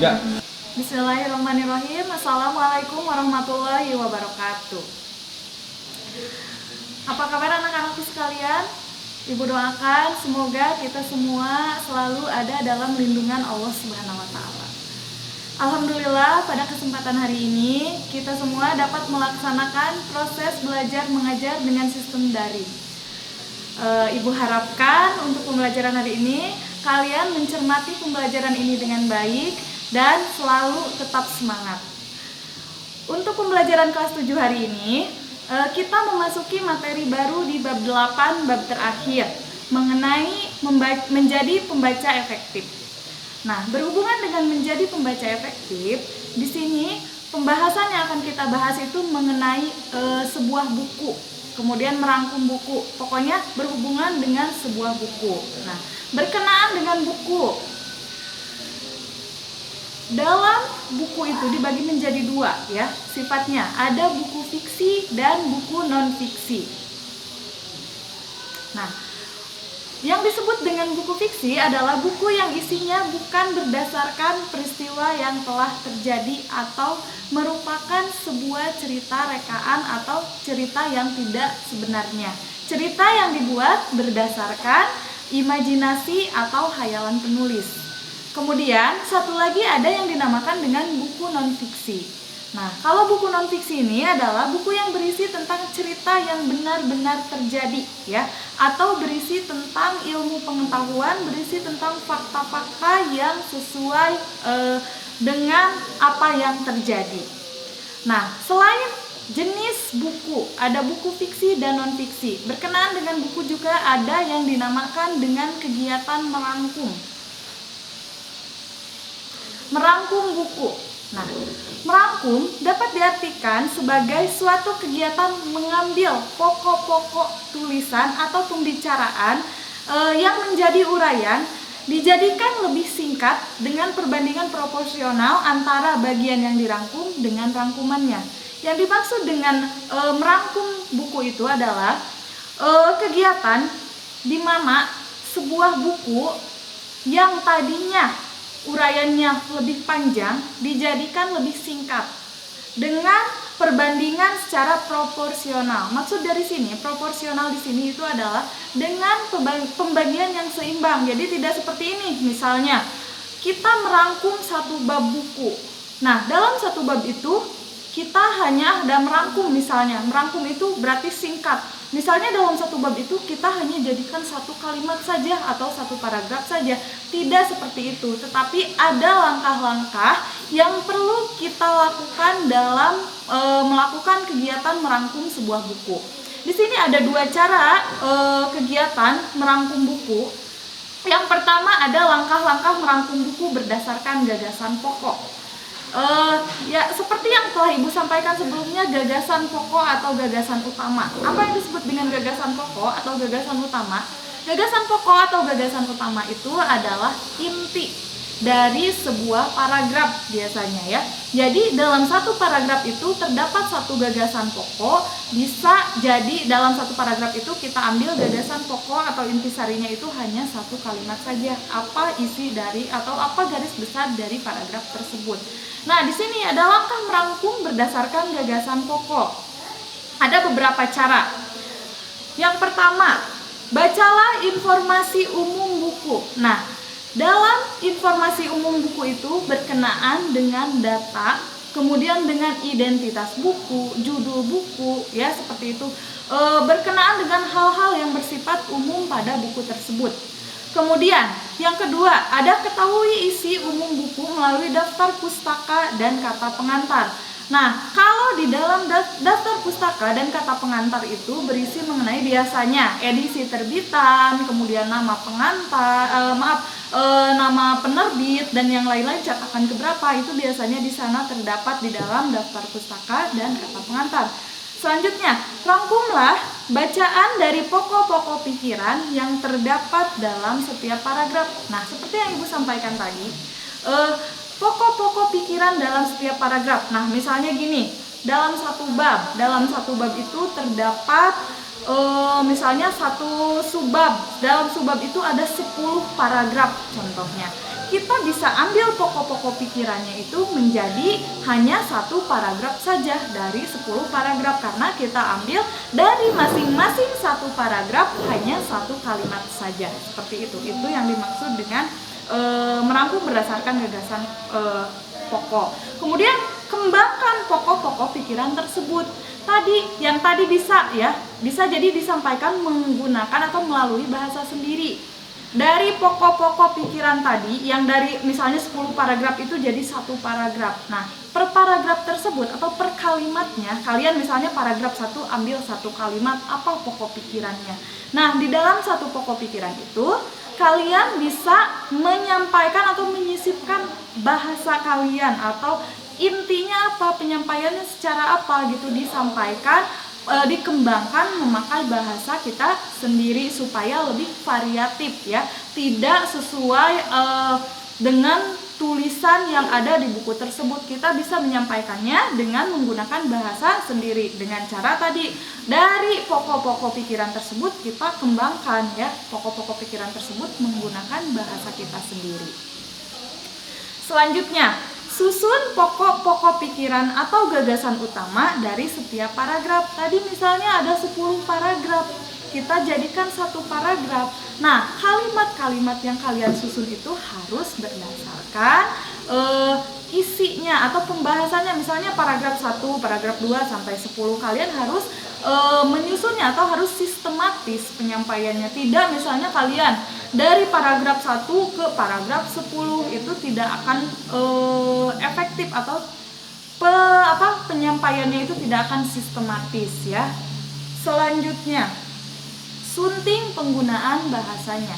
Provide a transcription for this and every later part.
3. Bismillahirrahmanirrahim. Assalamualaikum warahmatullahi wabarakatuh. Apa kabar anak-anakku sekalian? Ibu doakan semoga kita semua selalu ada dalam lindungan Allah Subhanahu wa taala. Alhamdulillah pada kesempatan hari ini kita semua dapat melaksanakan proses belajar mengajar dengan sistem daring. Ibu harapkan untuk pembelajaran hari ini kalian mencermati pembelajaran ini dengan baik dan selalu tetap semangat. Untuk pembelajaran kelas 7 hari ini, kita memasuki materi baru di bab 8, bab terakhir, mengenai menjadi pembaca efektif. Nah, berhubungan dengan menjadi pembaca efektif, di sini pembahasan yang akan kita bahas itu mengenai sebuah buku. Kemudian merangkum buku, pokoknya berhubungan dengan sebuah buku. Nah, berkenaan dengan buku, dalam buku itu dibagi menjadi dua ya sifatnya. Ada buku fiksi dan buku non fiksi. Nah, yang disebut dengan buku fiksi adalah buku yang isinya bukan berdasarkan peristiwa yang telah terjadi atau merupakan sebuah cerita rekaan atau cerita yang tidak sebenarnya. Cerita yang dibuat berdasarkan imajinasi atau khayalan penulis. Kemudian satu lagi ada yang dinamakan dengan buku non-fiksi. Nah, kalau buku non-fiksi ini adalah buku yang berisi tentang cerita yang benar-benar terjadi ya, atau berisi tentang ilmu pengetahuan, berisi tentang fakta-fakta yang sesuai dengan apa yang terjadi. Nah, selain jenis buku, ada buku fiksi dan non-fiksi. Berkenaan dengan buku juga ada yang dinamakan dengan kegiatan merangkum. Merangkum buku. Nah, merangkum dapat diartikan sebagai suatu kegiatan mengambil pokok-pokok tulisan atau pembicaraan yang menjadi uraian, dijadikan lebih singkat dengan perbandingan proporsional antara bagian yang dirangkum dengan rangkumannya. Yang dimaksud dengan merangkum buku itu adalah kegiatan di mana sebuah buku yang tadinya uraiannya lebih panjang dijadikan lebih singkat dengan perbandingan secara proporsional. Maksud dari sini, proporsional di sini itu adalah dengan pembagian yang seimbang. Jadi tidak seperti ini. Misalnya, kita merangkum satu bab buku. Nah, dalam satu bab itu kita hanya ada merangkum misalnya. Merangkum itu berarti singkat. Misalnya dalam satu bab itu kita hanya jadikan satu kalimat saja atau satu paragraf saja. Tidak seperti itu, tetapi ada langkah-langkah yang perlu kita lakukan dalam melakukan kegiatan merangkum sebuah buku. Di sini ada dua cara kegiatan merangkum buku. Yang pertama ada langkah-langkah merangkum buku berdasarkan gagasan pokok. Ya seperti yang telah Ibu sampaikan sebelumnya, gagasan pokok atau gagasan utama. Apa yang disebut dengan gagasan pokok atau gagasan utama? Gagasan pokok atau gagasan utama itu adalah inti dari sebuah paragraf biasanya ya. Jadi dalam satu paragraf itu terdapat satu gagasan pokok. Bisa jadi dalam satu paragraf itu kita ambil gagasan pokok atau intisarinya itu hanya satu kalimat saja. Apa isi dari atau apa garis besar dari paragraf tersebut. Nah, di sini ada langkah merangkum berdasarkan gagasan pokok. Ada beberapa cara. Yang pertama, bacalah informasi umum buku. Nah, dalam informasi umum buku itu berkenaan dengan data, kemudian dengan identitas buku, judul buku, ya seperti itu. Berkenaan dengan hal-hal yang bersifat umum pada buku tersebut. Kemudian, yang kedua, ada ketahui isi umum buku melalui daftar pustaka dan kata pengantar. Nah, kalau di dalam daftar pustaka dan kata pengantar itu berisi mengenai biasanya edisi terbitan, kemudian nama pengantar, nama penerbit dan yang lain-lain cetakan keberapa, itu biasanya di sana terdapat di dalam daftar pustaka dan kata pengantar. Selanjutnya, rangkumlah bacaan dari pokok-pokok pikiran yang terdapat dalam setiap paragraf. Nah, seperti yang Ibu sampaikan tadi, pokok-pokok pikiran dalam setiap paragraf. Nah, misalnya gini, dalam satu bab itu terdapat misalnya satu subbab. Dalam subbab itu ada 10 paragraf contohnya. kita bisa ambil pokok-pokok pikirannya itu menjadi hanya satu paragraf saja dari 10 paragraf, karena kita ambil dari masing-masing satu paragraf hanya satu kalimat saja. Seperti itu yang dimaksud dengan merangkum berdasarkan gagasan pokok. Kemudian kembangkan pokok-pokok pikiran tersebut. Yang tadi bisa jadi disampaikan menggunakan atau melalui bahasa sendiri. Dari pokok-pokok pikiran tadi, yang dari misalnya 10 paragraf itu jadi satu paragraf. Nah, per paragraf tersebut atau per kalimatnya, kalian misalnya paragraf 1 ambil satu kalimat, apa pokok pikirannya. Nah, di dalam satu pokok pikiran itu, kalian bisa menyampaikan atau menyisipkan bahasa kalian, atau intinya apa, penyampaiannya secara apa gitu disampaikan, dikembangkan memakai bahasa kita sendiri supaya lebih variatif ya, tidak sesuai dengan tulisan yang ada di buku tersebut. Kita bisa menyampaikannya dengan menggunakan bahasa sendiri dengan cara tadi, dari pokok-pokok pikiran tersebut kita kembangkan ya, pokok-pokok pikiran tersebut menggunakan bahasa kita sendiri. Selanjutnya, susun pokok-pokok pikiran atau gagasan utama dari setiap paragraf. Tadi misalnya ada 10 paragraf, kita jadikan satu paragraf. Nah, kalimat-kalimat yang kalian susun itu harus berdasarkan isinya atau pembahasannya. Misalnya paragraf 1, paragraf 2 sampai 10, kalian harus menyusunnya atau harus sistematis penyampaiannya. Tidak misalnya kalian dari paragraf 1 ke paragraf 10 itu tidak akan efektif, atau penyampaiannya itu tidak akan sistematis ya. Selanjutnya, sunting penggunaan bahasanya.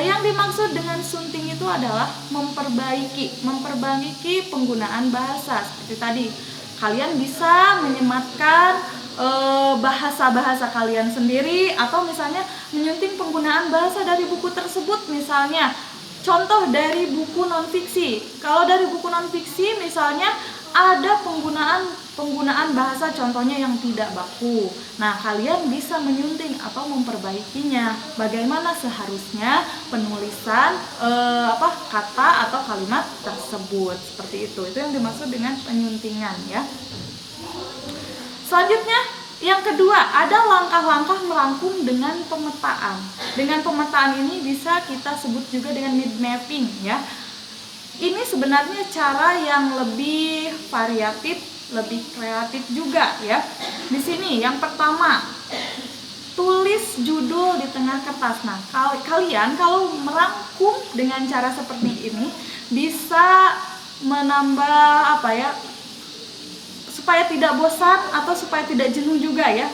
Yang dimaksud dengan sunting itu adalah memperbaiki penggunaan bahasa. Seperti tadi, kalian bisa menyematkan bahasa-bahasa kalian sendiri, atau misalnya menyunting penggunaan bahasa dari buku tersebut. Misalnya contoh dari buku non-fiksi, kalau dari buku non-fiksi misalnya ada penggunaan bahasa contohnya yang tidak baku. Nah, kalian bisa menyunting atau memperbaikinya, bagaimana seharusnya penulisan kata atau kalimat tersebut. Seperti itu yang dimaksud dengan penyuntingan ya. Selanjutnya, yang kedua, ada langkah-langkah merangkum dengan pemetaan. Dengan pemetaan ini bisa kita sebut juga dengan mind mapping ya. Ini sebenarnya cara yang lebih variatif, lebih kreatif juga ya. Di sini yang pertama, tulis judul di tengah kertas. Nah, kalian kalau merangkum dengan cara seperti ini bisa menambah supaya tidak bosan atau supaya tidak jenuh juga ya,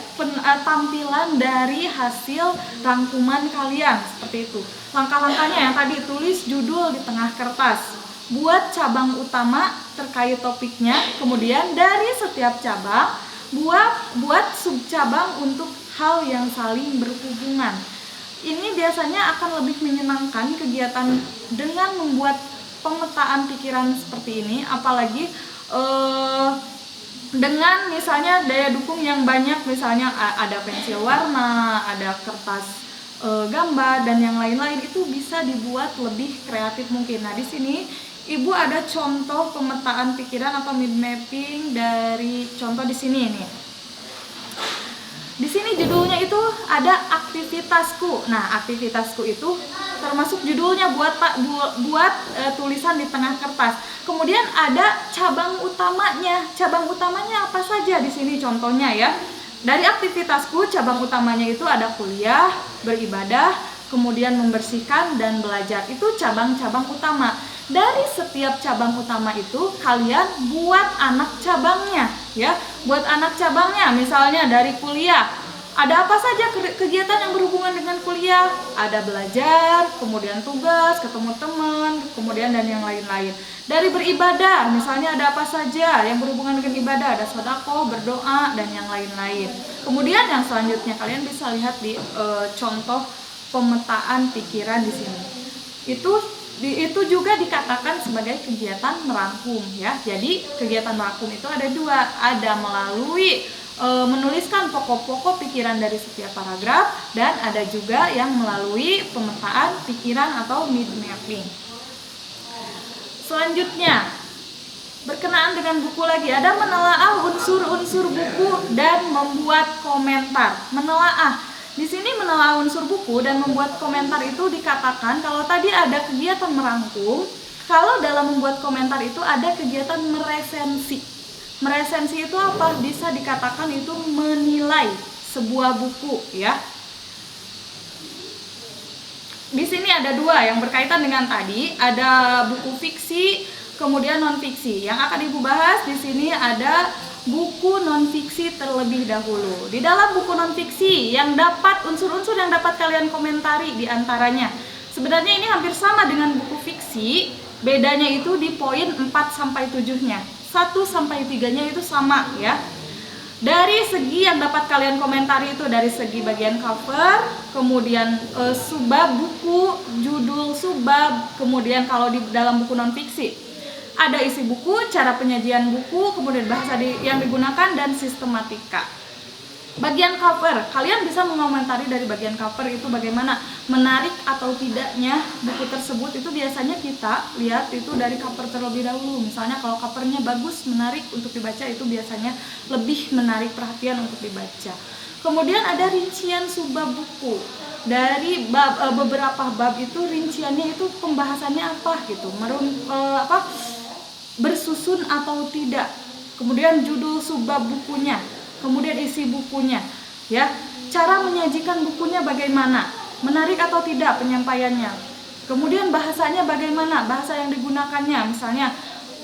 tampilan dari hasil rangkuman kalian. Seperti itu. Langkah-langkahnya yang tadi, tulis judul di tengah kertas, buat cabang utama terkait topiknya, kemudian dari setiap cabang buat subcabang untuk hal yang saling berhubungan. Ini biasanya akan lebih menyenangkan kegiatan dengan membuat pemetaan pikiran seperti ini, apalagi dengan misalnya daya dukung yang banyak, misalnya ada pensil warna, ada kertas gambar dan yang lain-lain, itu bisa dibuat lebih kreatif mungkin. Nah, di sini Ibu ada contoh pemetaan pikiran atau mind mapping dari contoh di sini nih. Di sini judulnya itu ada aktivitasku. Nah, aktivitasku itu termasuk judulnya buat tulisan di tengah kertas. Kemudian ada cabang utamanya. Cabang utamanya apa saja di sini contohnya ya. Dari aktivitasku, cabang utamanya itu ada kuliah, beribadah, kemudian membersihkan dan belajar. Itu cabang-cabang utama. Dari setiap cabang utama itu kalian buat anak cabangnya ya. Buat anak cabangnya, misalnya dari kuliah, ada apa saja kegiatan yang berhubungan dengan kuliah? Ada belajar, kemudian tugas, ketemu teman, kemudian dan yang lain-lain. Dari beribadah, misalnya ada apa saja yang berhubungan dengan ibadah? Ada sedekah, berdoa, dan yang lain-lain. Kemudian yang selanjutnya kalian bisa lihat di contoh pemetaan pikiran di sini. Itu juga dikatakan sebagai kegiatan merangkum ya. Jadi kegiatan merangkum itu ada dua, ada melalui menuliskan pokok-pokok pikiran dari setiap paragraf, dan ada juga yang melalui pemetaan pikiran atau mind mapping. Selanjutnya, berkenaan dengan buku lagi, ada menelaah unsur-unsur buku dan membuat komentar. Menelaah, di sini menelaah unsur buku dan membuat komentar itu dikatakan kalau tadi ada kegiatan merangkum, kalau dalam membuat komentar itu ada kegiatan meresensi. Meresensi itu apa? Bisa dikatakan itu menilai sebuah buku, ya. Di sini ada dua yang berkaitan dengan tadi, ada buku fiksi, kemudian non fiksi. Yang akan Ibu bahas di sini ada buku non fiksi terlebih dahulu. Di dalam buku non fiksi yang dapat unsur-unsur yang dapat kalian komentari di antaranya. Sebenarnya ini hampir sama dengan buku fiksi, bedanya itu di poin 4 sampai 7-nya. 1 sampai 3-nya itu sama, ya. Dari segi yang dapat kalian komentari itu dari segi bagian cover, kemudian subbab buku, judul subbab, kemudian kalau di dalam buku non fiksi ada isi buku, cara penyajian buku, kemudian bahasa yang digunakan dan sistematika. Bagian cover, kalian bisa mengomentari dari bagian cover itu bagaimana menarik atau tidaknya buku tersebut. Itu biasanya kita lihat itu dari cover terlebih dahulu. Misalnya kalau covernya bagus, menarik untuk dibaca, itu biasanya lebih menarik perhatian untuk dibaca. Kemudian ada rincian subbab buku. Dari beberapa bab itu rinciannya itu pembahasannya apa gitu, bersusun atau tidak. Kemudian judul subbab bukunya, kemudian isi bukunya, ya. Cara menyajikan bukunya bagaimana, menarik atau tidak penyampaiannya. Kemudian bahasanya bagaimana, bahasa yang digunakannya, misalnya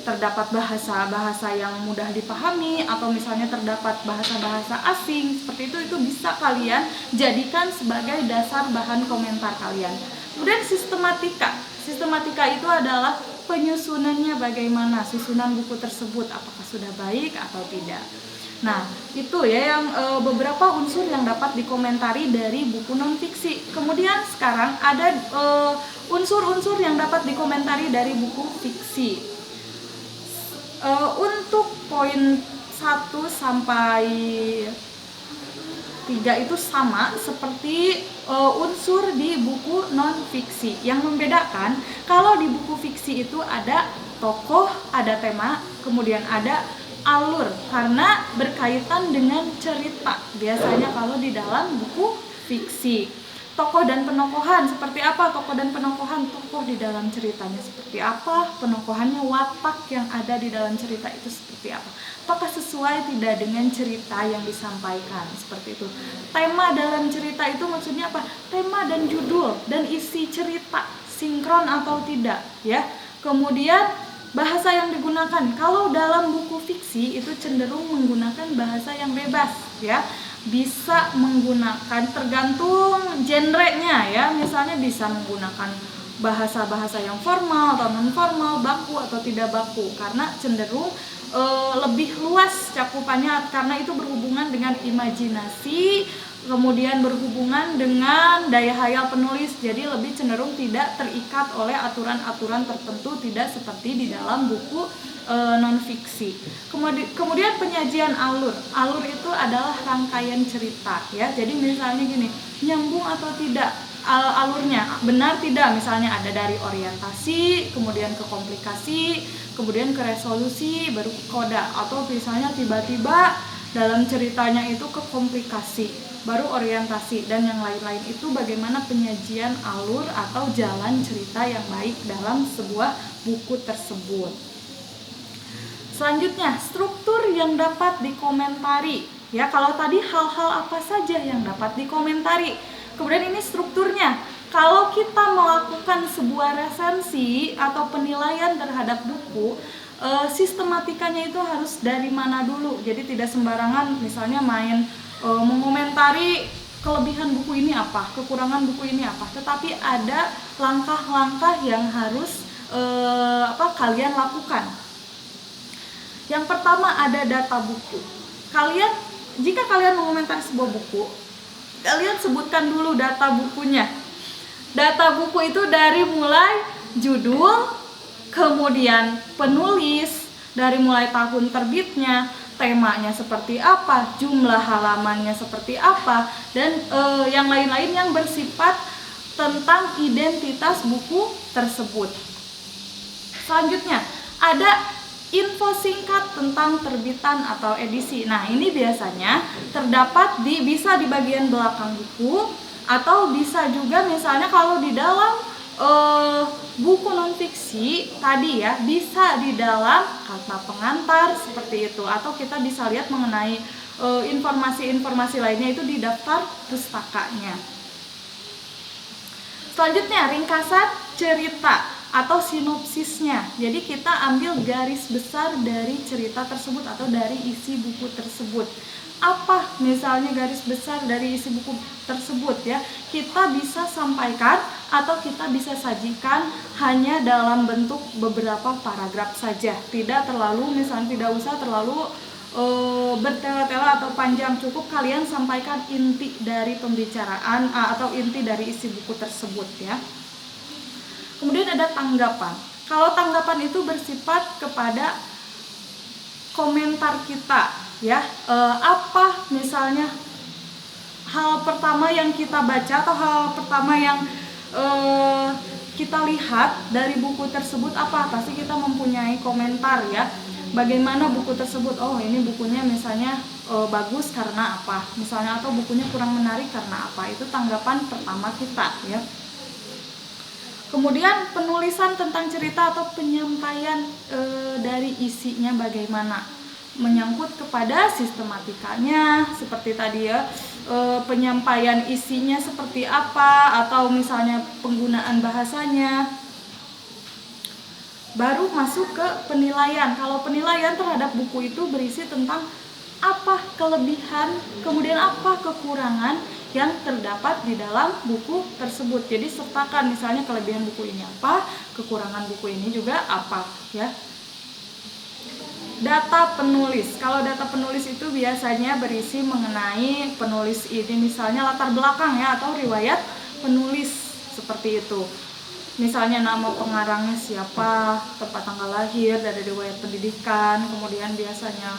terdapat bahasa-bahasa yang mudah dipahami atau misalnya terdapat bahasa-bahasa asing, seperti itu bisa kalian jadikan sebagai dasar bahan komentar kalian. Kemudian sistematika. Sistematika itu adalah penyusunannya bagaimana, susunan buku tersebut apakah sudah baik atau tidak. Nah, itu ya yang beberapa unsur yang dapat dikomentari dari buku non fiksi. Kemudian sekarang ada unsur-unsur yang dapat dikomentari dari buku fiksi. Untuk poin 1 sampai 3 itu sama seperti unsur di buku non fiksi. Yang membedakan kalau di buku fiksi itu ada tokoh, ada tema, kemudian ada alur karena berkaitan dengan cerita. Biasanya kalau di dalam buku fiksi tokoh dan penokohan seperti apa, tokoh dan penokohan, tokoh di dalam ceritanya seperti apa, penokohannya, watak yang ada di dalam cerita itu seperti apa, apakah sesuai tidak dengan cerita yang disampaikan, seperti itu. Tema dalam cerita itu maksudnya apa, tema dan judul dan isi cerita sinkron atau tidak, ya. Kemudian bahasa yang digunakan, kalau dalam buku fiksi itu cenderung menggunakan bahasa yang bebas, ya. Bisa menggunakan tergantung genrenya, ya. Misalnya bisa menggunakan bahasa-bahasa yang formal atau non formal, baku atau tidak baku, karena cenderung lebih luas cakupannya karena itu berhubungan dengan imajinasi, kemudian berhubungan dengan daya hayal penulis, jadi lebih cenderung tidak terikat oleh aturan-aturan tertentu, tidak seperti di dalam buku non fiksi. Kemudian penyajian alur itu adalah rangkaian cerita, ya. Jadi misalnya gini, nyambung atau tidak alurnya, benar tidak, misalnya ada dari orientasi, kemudian ke komplikasi, kemudian ke resolusi, baru ke koda, atau misalnya tiba-tiba dalam ceritanya itu ke komplikasi, baru orientasi, dan yang lain-lain. Itu bagaimana penyajian alur atau jalan cerita yang baik dalam sebuah buku tersebut. Selanjutnya, struktur yang dapat dikomentari. Ya, kalau tadi hal-hal apa saja yang dapat dikomentari. Kemudian ini strukturnya. Kalau kita melakukan sebuah resensi atau penilaian terhadap buku, sistematikanya itu harus dari mana dulu. Jadi tidak sembarangan misalnya main mengomentari kelebihan buku ini apa, kekurangan buku ini apa. Tetapi ada langkah-langkah yang harus kalian lakukan. Yang pertama ada data buku. Jika kalian mengomentari sebuah buku, kalian sebutkan dulu data bukunya. Data buku itu dari mulai judul, kemudian penulis, dari mulai tahun terbitnya, temanya seperti apa, jumlah halamannya seperti apa, dan yang lain-lain yang bersifat tentang identitas buku tersebut. Selanjutnya, ada info singkat tentang terbitan atau edisi. Nah, ini biasanya terdapat bisa di bagian belakang buku, atau bisa juga misalnya kalau di dalam buku non-fiksi tadi ya, bisa di dalam kata pengantar seperti itu, atau kita bisa lihat mengenai informasi-informasi lainnya itu di daftar pustakanya. Selanjutnya, ringkasan cerita atau sinopsisnya. Jadi kita ambil garis besar dari cerita tersebut atau dari isi buku tersebut. Apa misalnya garis besar dari isi buku tersebut ya? Kita bisa sampaikan atau kita bisa sajikan hanya dalam bentuk beberapa paragraf saja. Tidak terlalu, misalnya tidak usah terlalu bertele-tele atau panjang, cukup kalian sampaikan inti dari pembicaraan atau inti dari isi buku tersebut ya. Kemudian ada tanggapan. Kalau tanggapan itu bersifat kepada komentar kita ya, apa misalnya hal pertama yang kita baca atau hal pertama yang kita lihat dari buku tersebut apa? Pasti kita mempunyai komentar ya. Bagaimana buku tersebut? Oh, ini bukunya misalnya bagus karena apa? Misalnya, atau bukunya kurang menarik karena apa? Itu tanggapan pertama kita ya. Kemudian penulisan tentang cerita atau penyampaian dari isinya bagaimana? Menyangkut kepada sistematikanya seperti tadi ya, penyampaian isinya seperti apa, atau misalnya penggunaan bahasanya. Baru masuk ke penilaian. Kalau penilaian terhadap buku itu berisi tentang apa kelebihan, kemudian apa kekurangan yang terdapat di dalam buku tersebut. Jadi sertakan misalnya kelebihan buku ini apa, kekurangan buku ini juga apa ya. Data penulis. Kalau data penulis itu biasanya berisi mengenai penulis ini, misalnya latar belakang ya, atau riwayat penulis seperti itu. Misalnya nama pengarangnya siapa, tempat tanggal lahir, dari riwayat pendidikan, kemudian biasanya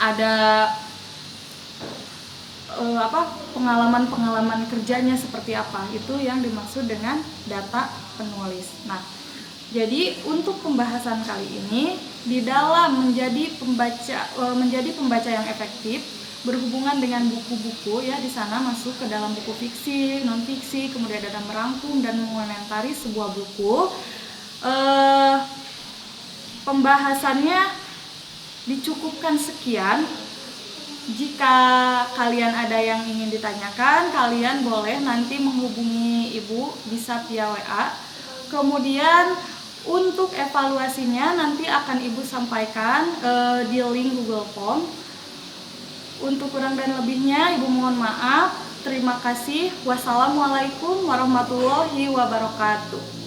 ada pengalaman kerjanya seperti apa. Itu yang dimaksud dengan data penulis. Nah, jadi untuk pembahasan kali ini di dalam menjadi pembaca yang efektif berhubungan dengan buku-buku ya, di sana masuk ke dalam buku fiksi, non fiksi, kemudian ada merangkum dan mengomentari sebuah buku. Pembahasannya dicukupkan sekian. Jika kalian ada yang ingin ditanyakan, kalian boleh nanti menghubungi ibu, bisa via WA. Kemudian untuk evaluasinya nanti akan ibu sampaikan di link Google Form. Untuk kurang dan lebihnya ibu mohon maaf. Terima kasih. Wassalamualaikum warahmatullahi wabarakatuh.